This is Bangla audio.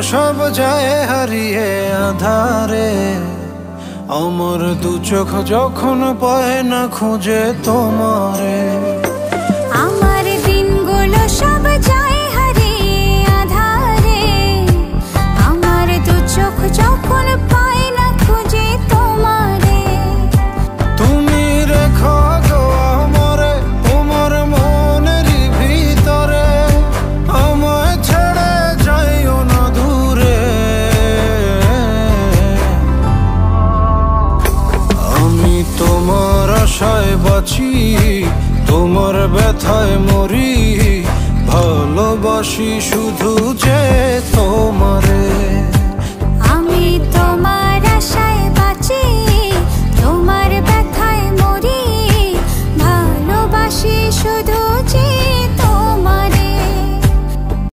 সব যায় হারিয়ে আধারে, আমার দু চোখ যখন পায় না খুঁজে তোমারে। আমার দিনগুলো সব যায় হারিয়ে আধারে, আমার দু চোখ যখন পায় না খুঁজে তোমারে। তুমি রেখো গো আমারে তোমার মনের ভিতরে, আমায় ছেড়ে যাইও না দূরে। আমি তোমার আশায় বাঁচি, তোমার ব্যথায় মরি, ভালোবাসি শুধু যে তোমারে।